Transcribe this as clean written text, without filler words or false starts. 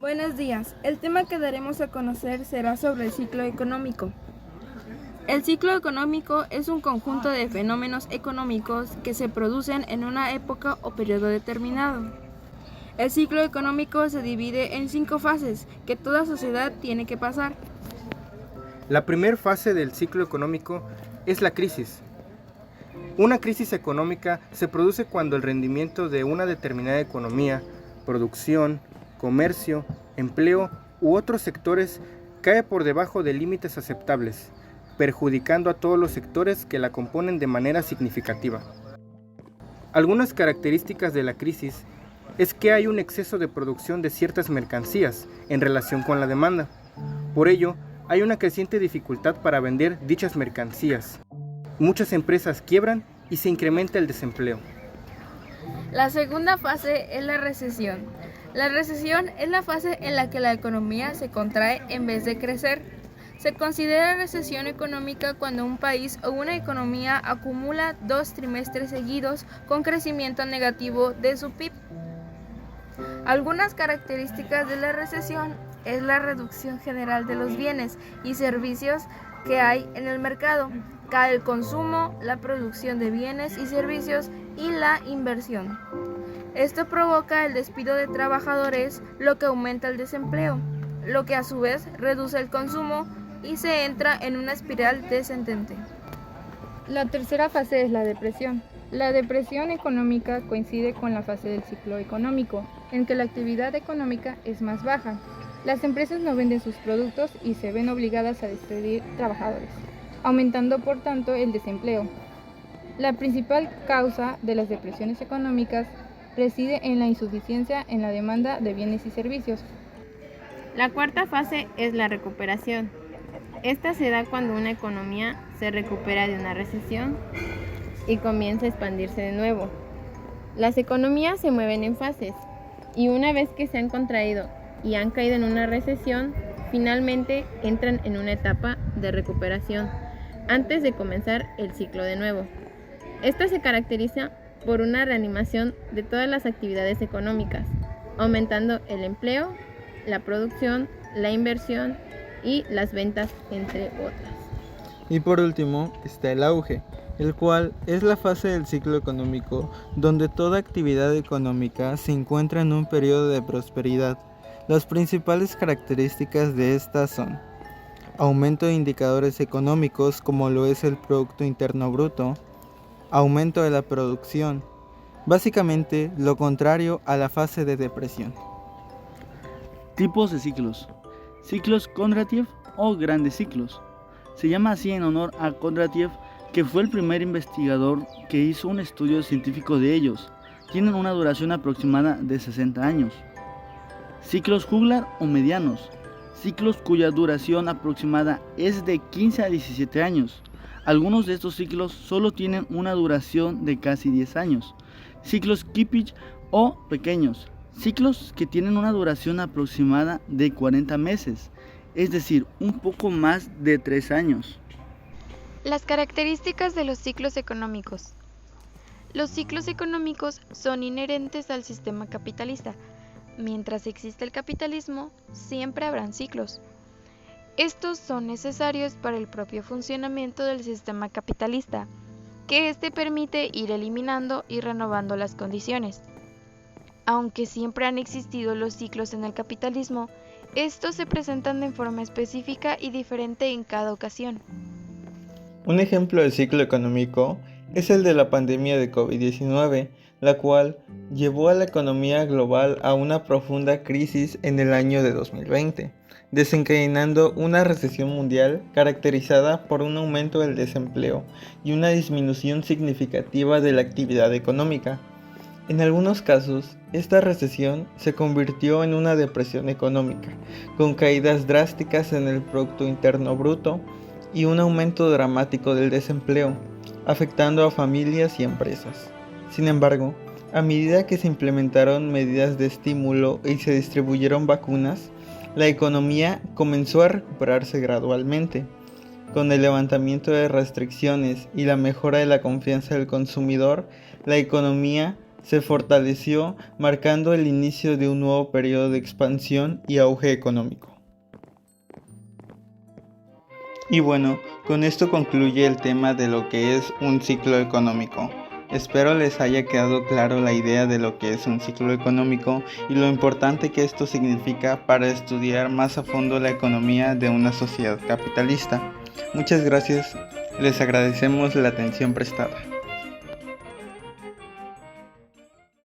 Buenos días. El tema que daremos a conocer será sobre el ciclo económico. El ciclo económico es un conjunto de fenómenos económicos que se producen en una época o periodo determinado. El ciclo económico se divide en 5 fases que toda sociedad tiene que pasar. La primera fase del ciclo económico es la crisis. Una crisis económica se produce cuando el rendimiento de una determinada economía, producción, comercio, empleo u otros sectores cae por debajo de límites aceptables, perjudicando a todos los sectores que la componen de manera significativa. Algunas características de la crisis es que hay un exceso de producción de ciertas mercancías en relación con la demanda. Por ello, hay una creciente dificultad para vender dichas mercancías. Muchas empresas quiebran y se incrementa el desempleo. La segunda fase es la recesión. La recesión es la fase en la que la economía se contrae en vez de crecer. Se considera recesión económica cuando un país o una economía acumula 2 trimestres seguidos con crecimiento negativo de su PIB. Algunas características de la recesión es la reducción general de los bienes y servicios que hay en el mercado. Cae el consumo, la producción de bienes y servicios y la inversión. Esto provoca el despido de trabajadores, lo que aumenta el desempleo, lo que a su vez reduce el consumo y se entra en una espiral descendente. La tercera fase es la depresión. La depresión económica coincide con la fase del ciclo económico, en que la actividad económica es más baja. Las empresas no venden sus productos y se ven obligadas a despedir trabajadores, aumentando por tanto el desempleo. La principal causa de las depresiones económicas reside en la insuficiencia en la demanda de bienes y servicios. La cuarta fase es la recuperación. Esta se da cuando una economía se recupera de una recesión y comienza a expandirse de nuevo. Las economías se mueven en fases y una vez que se han contraído y han caído en una recesión, finalmente entran en una etapa de recuperación antes de comenzar el ciclo de nuevo. Esta se caracteriza por una reanimación de todas las actividades económicas, aumentando el empleo, la producción, la inversión y las ventas, entre otras. Y por último está el auge, el cual es la fase del ciclo económico donde toda actividad económica se encuentra en un periodo de prosperidad. Las principales características de estas son aumento de indicadores económicos como lo es el Producto Interno Bruto, aumento de la producción, básicamente lo contrario a la fase de depresión. Tipos de ciclos. Ciclos Kondratiev o grandes ciclos. Se llama así en honor a Kondratiev, que fue el primer investigador que hizo un estudio científico de ellos. Tienen una duración aproximada de 60 años. Ciclos juglar o medianos. Ciclos cuya duración aproximada es de 15 a 17 años. Algunos de estos ciclos solo tienen una duración de casi 10 años. Ciclos Kipich o pequeños. Ciclos que tienen una duración aproximada de 40 meses, es decir, un poco más de 3 años. Las características de los ciclos económicos. Los ciclos económicos son inherentes al sistema capitalista. Mientras exista el capitalismo, siempre habrán ciclos. Estos son necesarios para el propio funcionamiento del sistema capitalista, que éste permite ir eliminando y renovando las condiciones. Aunque siempre han existido los ciclos en el capitalismo, estos se presentan de forma específica y diferente en cada ocasión. Un ejemplo del ciclo económico es el de la pandemia de COVID-19, la cual llevó a la economía global a una profunda crisis en el año de 2020, desencadenando una recesión mundial caracterizada por un aumento del desempleo y una disminución significativa de la actividad económica. En algunos casos, esta recesión se convirtió en una depresión económica, con caídas drásticas en el Producto Interno Bruto y un aumento dramático del desempleo, afectando a familias y empresas. Sin embargo, a medida que se implementaron medidas de estímulo y se distribuyeron vacunas, la economía comenzó a recuperarse gradualmente. Con el levantamiento de restricciones y la mejora de la confianza del consumidor, la economía se fortaleció, marcando el inicio de un nuevo periodo de expansión y auge económico. Y bueno, con esto concluye el tema de lo que es un ciclo económico. Espero les haya quedado claro la idea de lo que es un ciclo económico y lo importante que esto significa para estudiar más a fondo la economía de una sociedad capitalista. Muchas gracias, les agradecemos la atención prestada.